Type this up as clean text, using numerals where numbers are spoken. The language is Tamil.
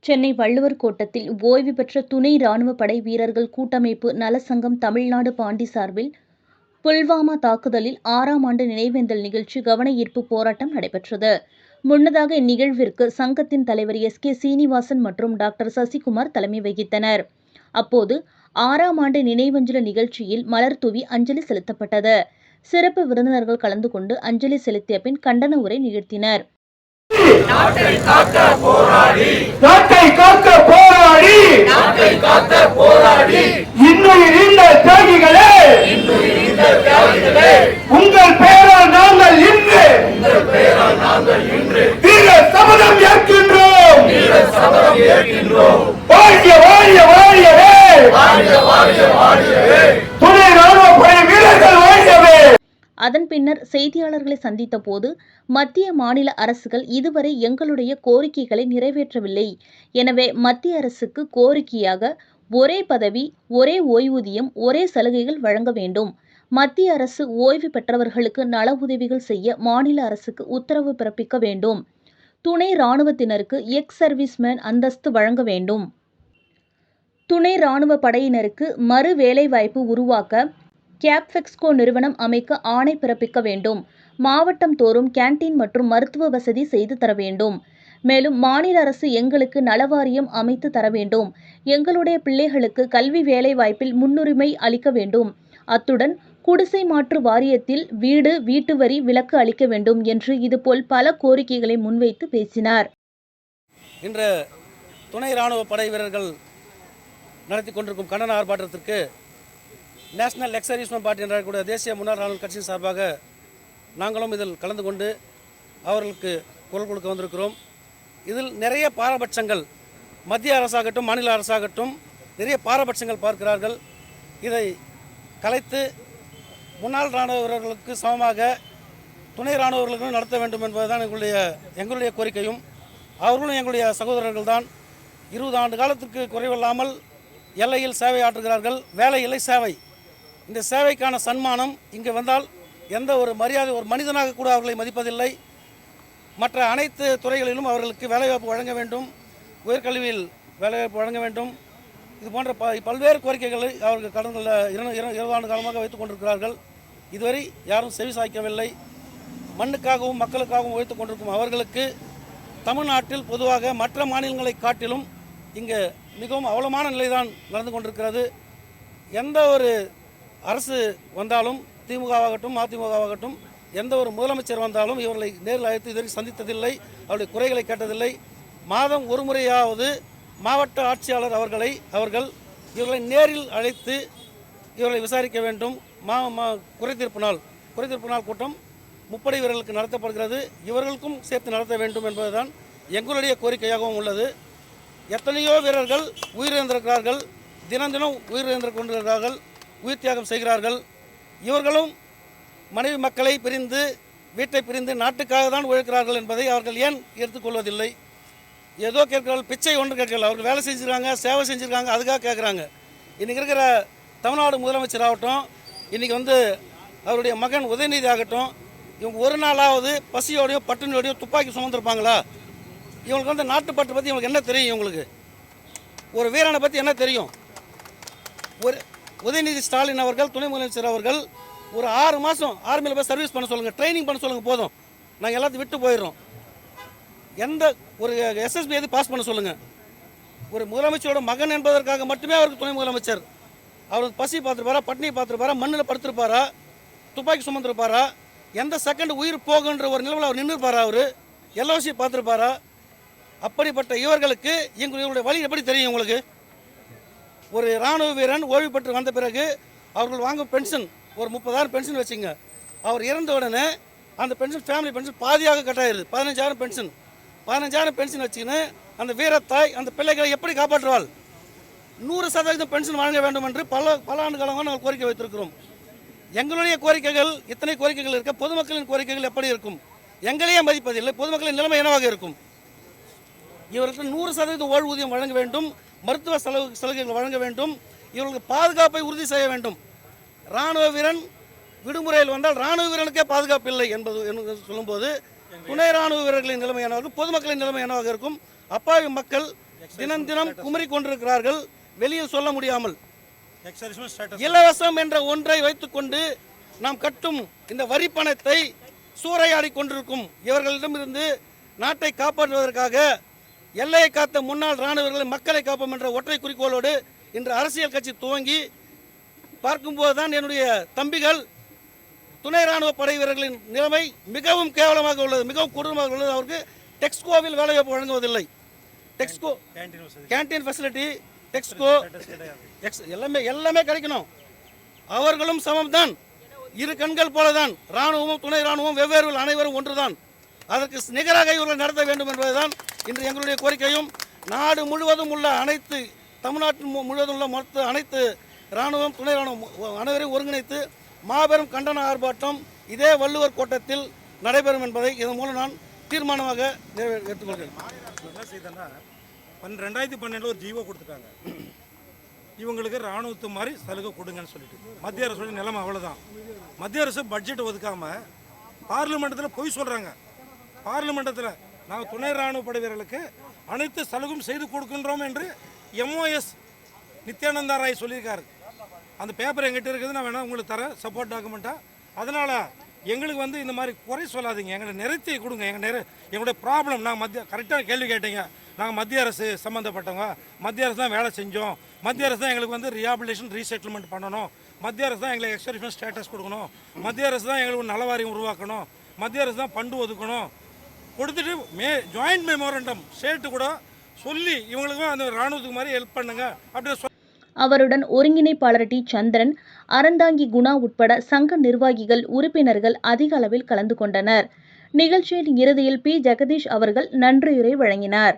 சென்னை வள்ளுவர் கோட்டத்தில் ஓய்வு பெற்ற துணை ராணுவ படை வீரர்கள் கூட்டமைப்பு நலசங்கம் தமிழ்நாடு பாண்டி சார்பில் புல்வாமா தாக்குதலில் 6ஆம் ஆண்டு நினைவேந்தல் நிகழ்ச்சி கவன ஈர்ப்பு போராட்டம் நடைபெற்றது. முன்னதாக இந்நிகழ்விற்கு சங்கத்தின் தலைவர் எஸ்.கே. சீனிவாசன் மற்றும் டாக்டர் சசிகுமார் தலைமை வகித்தனர். அப்போது 6ஆம் ஆண்டு நினைவஞ்சலி நிகழ்ச்சியில் மலர் தூவி அஞ்சலி செலுத்தப்பட்டது. சிறப்பு விருந்தினர்கள் கலந்து கொண்டு அஞ்சலி செலுத்திய பின் கண்டன உரை நிகழ்த்தினர். நாட்டை காக்க போராடி இன்னுயிர் ஈந்த தியாகிகளே, உங்கள் பெயரால் நாங்கள் இன்று வீர சபதம் ஏற்கின்றோம். வாழியவே துணை ராணுவ படை வீரர்கள் வாழ்கவே. அதன் பின்னர் செய்தியாளர்களை சந்தித்த போது மத்திய மாநில அரசுகள் இதுவரை எங்களுடைய கோரிக்கைகளை நிறைவேற்றவில்லை. எனவே மத்திய அரசுக்கு கோரிக்கையாக ஒரே பதவி, ஒரே ஓய்வூதியம், ஒரே சலுகைகள் வழங்க வேண்டும். மத்திய அரசு ஓய்வு பெற்றவர்களுக்கு நல உதவிகள் செய்ய மாநில அரசுக்கு உத்தரவு பிறப்பிக்க வேண்டும். துணை ராணுவத்தினருக்கு எக்ஸ் சர்வீஸ்மேன் அந்தஸ்து வழங்க வேண்டும். துணை ராணுவ படையினருக்கு மறு வேலைவாய்ப்பு உருவாக்க கேப்வெக்ஸ்கோ நிறுவனம் அமைக்க ஆணை பிறப்பிக்க வேண்டும். மாவட்டம் தோறும் கேண்டீன் மற்றும் மருத்துவ வசதி செய்து தர வேண்டும். மேலும் மாநில அரசு எங்களுக்கு நலவாரியம் அமைத்து தர வேண்டும். எங்களுடைய பிள்ளைகளுக்கு கல்வி வேலை வாய்ப்பில் முன்னுரிமை அளிக்க வேண்டும். அத்துடன் குடிசை மாற்று வாரியத்தில் வீட்டு வரி விலக்கு அளிக்க வேண்டும் என்று இதுபோல் பல கோரிக்கைகளை முன்வைத்து பேசினார். இன்று துணை ராணுவ படை வீரர்கள் நடத்தி கொண்டிருக்கும் கண்டன ஆர்ப்பாட்டத்திற்கு நேஷனல் எக்ஸ் சர்வீஸ்மேன் பார்ட்டி என்ற கூட தேசிய முன்னாள் ராணுவ கட்சியின் சார்பாக நாங்களும் இதில் கலந்து கொண்டு அவர்களுக்கு குரல் கொடுக்க வந்திருக்கிறோம். இதில் நிறைய பாரபட்சங்கள் மத்திய அரசாகட்டும் மாநில அரசாகட்டும் நிறைய பாரபட்சங்கள் பார்க்கிறார்கள். இதை கலைத்து முன்னாள் இராணுவ வீரர்களுக்கு சமமாக துணை இராணுவர்களுக்கும் நடத்த வேண்டும் என்பதுதான் எங்களுடைய கோரிக்கையும். அவர்களும் எங்களுடைய சகோதரர்கள் தான். 20 ஆண்டு காலத்திற்கு குறைவில்லாமல் எல்லையில் சேவை ஆற்றுகிறார்கள். வேலை இல்லை, சேவை. இந்த சேவைக்கான சன்மானம் இங்கே வந்தால் எந்த ஒரு மரியாதை, ஒரு மனிதனாக கூட அவர்களை மதிப்பதில்லை. மற்ற அனைத்து துறைகளிலும் அவர்களுக்கு வேலைவாய்ப்பு வழங்க வேண்டும். உயர்கல்வியில் வேலைவாய்ப்பு வழங்க வேண்டும். இது போன்ற பல்வேறு கோரிக்கைகளை அவர்கள் கடந்த 20 ஆண்டு காலமாக வைத்துக் கொண்டிருக்கிறார்கள். இதுவரை யாரும் செவி சாய்க்கவில்லை. மண்ணுக்காகவும் மக்களுக்காகவும் உழைத்துக் கொண்டிருக்கும் அவர்களுக்கு தமிழ்நாட்டில் பொதுவாக மற்ற மாநிலங்களை காட்டிலும் இங்கே மிகவும் அவலமான நிலைதான் நடந்து கொண்டிருக்கிறது. எந்த ஒரு அரசு வந்தாலும், திமுகவாகட்டும் அதிமுகவாகட்டும், எந்த ஒரு முதலமைச்சர் வந்தாலும் இவர்களை நேரில் அழைத்து இதுவரை சந்தித்ததில்லை. அவருடைய குறைகளை கேட்டதில்லை. மாதம் ஒரு முறையாவது மாவட்ட ஆட்சியாளர் அவர்கள் இவர்களை நேரில் அழைத்து இவர்களை விசாரிக்க வேண்டும். குறைதீர்ப்பு நாள் கூட்டம் முப்படை வீரர்களுக்கு நடத்தப்படுகிறது. இவர்களுக்கும் சேர்த்து நடத்த வேண்டும் என்பதுதான் எங்களுடைய கோரிக்கையாகவும் உள்ளது. எத்தனையோ வீரர்கள் உயிரிழந்திருக்கிறார்கள். தினம் உயிரிழந்து கொண்டிருக்கிறார்கள், உயிர் தியாகம் செய்கிறார்கள். இவர்களும் மனைவி மக்களை பிரிந்து, வீட்டை பிரிந்து நாட்டுக்காக தான் உழைக்கிறார்கள் என்பதை அவர்கள் ஏன் எடுத்துக்கொள்வதில்லை? ஏதோ கேட்கிறார்கள், பிச்சை ஒன்று கேட்கல. அவர்கள் வேலை செஞ்சுருக்காங்க, சேவை செஞ்சுருக்காங்க, அதுக்காக கேட்குறாங்க. இன்றைக்கி இருக்கிற தமிழ்நாடு முதலமைச்சர் ஆகட்டும், இன்றைக்கி அவருடைய மகன் உதயநிதி ஆகட்டும், இவங்க ஒரு நாளாவது பசியோடையோ பட்டினியோடையோ துப்பாக்கி சுமந்திருப்பாங்களா? இவங்களுக்கு நாட்டுப்பற்று பற்றி இவங்களுக்கு என்ன தெரியும்? இவங்களுக்கு ஒரு வீரனை பற்றி என்ன தெரியும்? உதயநிதி ஸ்டாலின் அவர்கள், துணை முதலமைச்சர் அவர்கள் ஒரு 6 மாதம் ஆர்மியில் போய் சர்வீஸ் பண்ண சொல்லுங்கள், ட்ரைனிங் பண்ண சொல்லுங்கள், போதும். நாங்கள் எல்லாத்தையும் விட்டு போயிடுறோம். எந்த ஒரு எஸ்எஸ்பி எது பாஸ் பண்ண சொல்லுங்கள். ஒரு முதலமைச்சரோட மகன் என்பதற்காக மட்டுமே அவருக்கு துணை முதலமைச்சர். அவர் பசி பார்த்துருப்பாரா, பட்னியை பார்த்துருப்பாரா, மண்ணில் படுத்திருப்பாரா, துப்பாக்கி சுமந்திருப்பாரா, எந்த செகண்ட் உயிர் போகுன்ற ஒரு நிலவில் அவர் நின்றுருப்பாரா, அவர் எல்லா விஷயம் பார்த்துருப்பாரா? அப்படிப்பட்ட இவர்களுக்கு எங்களுடைய வழி எப்படி தெரியும்? உங்களுக்கு ஒரு இராணுவ வீரன் ஓய்வு பெற்று வந்த பிறகு அவர்கள் வாங்கும் பென்ஷன் ஒரு 30,000 பென்ஷன் வச்சுங்க. அவர் இறந்த உடனே அந்த பென்ஷன், ஃபேமிலி பென்ஷன் பாதியாக கட்டாயிருது. 15,000 பென்ஷன். 15,000 பென்ஷன் வச்சுக்கின்னு அந்த வீரத்தாய் அந்த பிள்ளைகளை எப்படி காப்பாற்றுவாள்? 100% பென்ஷன் வழங்க வேண்டும் என்று பல ஆண்டு காலமாக நாங்கள் கோரிக்கை வைத்திருக்கிறோம். எங்களுடைய கோரிக்கைகள், இத்தனை கோரிக்கைகள் இருக்க, பொதுமக்களின் கோரிக்கைகள் எப்படி இருக்கும்? எங்களையே மதிப்பதில்லை. பொதுமக்களின் நிலைமை என்னவாக இருக்கும்? இவர்களுக்கு 100% ஓய்வூதியம் வழங்க வேண்டும். மருத்துவ சலுகைகள் வழங்க வேண்டும். இவர்களுக்கு பாதுகாப்பை உறுதி செய்ய வேண்டும். இராணுவ வீரன் விடுமுறையில் வந்தால் இராணுவ வீரனுக்கே பாதுகாப்பு இல்லை என்பது சொல்லும்போது துணை இராணுவ வீரர்களின் நிலைமை என்னவாக இருக்கும்? பொதுமக்களின் நிலைமை என்னவாக இருக்கும்? அப்பாவி மக்கள் தினம் தினம் குமரி கொண்டிருக்கிறார்கள், வெளியில் சொல்ல முடியாமல். இலவசம் என்ற ஒன்றை வைத்துக்கொண்டு நாம் கட்டும் இந்த வரி பணத்தை சூறையாடி கொண்டிருக்கும் இவர்களிடமிருந்து நாட்டை காப்பாற்றுவதற்காக எல்லையை காத்த முன்னாள் இராணுவர்களை மக்களை காப்போம் என்ற ஒற்றை குறிக்கோளோடு இன்று அரசியல் கட்சி துவங்கி பார்க்கும்போது தான் என்னுடைய தம்பிகள் துணை ராணுவ படை வீரர்களின் நிலைமை மிகவும் கேவலமாக உள்ளது, மிகவும் கொடூரமாக உள்ளது. அவருக்கு டெக்ஸ்கோவில் வேலைவாய்ப்பு வழங்குவதில்லை. டெக்ஸ்கோ கேன்டீன் ஃபெசிலிட்டி, டெக்ஸ்கோ எல்லாமே கிடைக்கணும். அவர்களும் சமம்தான், இரு கண்கள் போலதான். ராணுவமும் துணை ராணுவம் வெவ்வேறு, அனைவரும் ஒன்றுதான். அதற்கு நிகராக இவர்கள் நடத்த வேண்டும் என்பதுதான் இன்று எங்களுடைய கோரிக்கையும். நாடு முழுவதும் உள்ள அனைத்து, தமிழ்நாட்டில் முழுவதும் உள்ள மொத்த அனைத்து இராணுவம் துணை இராணுவம் அனைவரையும் ஒருங்கிணைத்து மாபெரும் கண்டன ஆர்ப்பாட்டம் இதே வள்ளுவர் கோட்டத்தில் நடைபெறும் என்பதை இதன் மூலம் நான் தீர்மானமாக எடுத்துக்கொள்கிறேன். என்ன செய்தேன்னா 2012 ஒரு ஜீவோ கொடுத்துட்டாங்க, இவங்களுக்கு இராணுவத்து மாதிரி சலுகை கொடுங்கன்னு சொல்லிட்டு. மத்திய அரசோட நிலைமை அவ்வளோதான். மத்திய அரசு பட்ஜெட் ஒதுக்காமல் பார்லிமெண்டத்தில் பொய் சொல்கிறாங்க. பார்லிமெண்டத்தில் நாங்கள் துணை இராணுவ படை வீரர்களுக்கு அனைத்து சலுகையும் செய்து கொடுக்கின்றோம் என்று MOS நித்யானந்தா ராய் சொல்லியிருக்காரு. அந்த பேப்பர் எங்கிட்ட இருக்குது, நான் வேணால் உங்களுக்கு தரேன் சப்போர்ட் டாக்குமெண்ட்டாக. அதனால் எங்களுக்கு இந்த மாதிரி குறை சொல்லாதீங்க, எங்களை நிறுத்தி கொடுங்க. எங்களுடைய ப்ராப்ளம், நாங்கள் கரெக்டாக கேள்வி கேட்டீங்க. நாங்கள் மத்திய அரசு சம்மந்தப்பட்டவங்க, மத்திய அரசு தான் வேலை செஞ்சோம், மத்திய அரசு தான் எங்களுக்கு ரீஹாபிலிட்டேஷன் ரீசெட்டில்மெண்ட் பண்ணணும், மத்திய அரசு தான் எங்களுக்கு எக்ஸ்டென்ஷன் ஸ்டேட்டஸ் கொடுக்கணும், மத்திய அரசு தான் எங்களுக்கு நல வாரியம் உருவாக்கணும், மத்திய அரசு தான் ஃபண்டு ஒதுக்கணும் கொடுத்துட்டு ஜாயிண்ட் மெமோரண்டம் ஸ்டேட்டு கூட சொல்லி இவங்களுக்கும் அந்த இராணுவத்துக்கு மாதிரி ஹெல்ப் பண்ணுங்க அப்படின்னு அவருடன் ஒருங்கிணைப்பாளர் டி. சந்திரன், அறந்தாங்கி குணா உட்பட சங்க நிர்வாகிகள், உறுப்பினர்கள் அதிக அளவில் கலந்து கொண்டனர். நிகழ்ச்சியின் இறுதியில் பி. ஜெகதீஷ் அவர்கள் நன்றியுரை வழங்கினார்.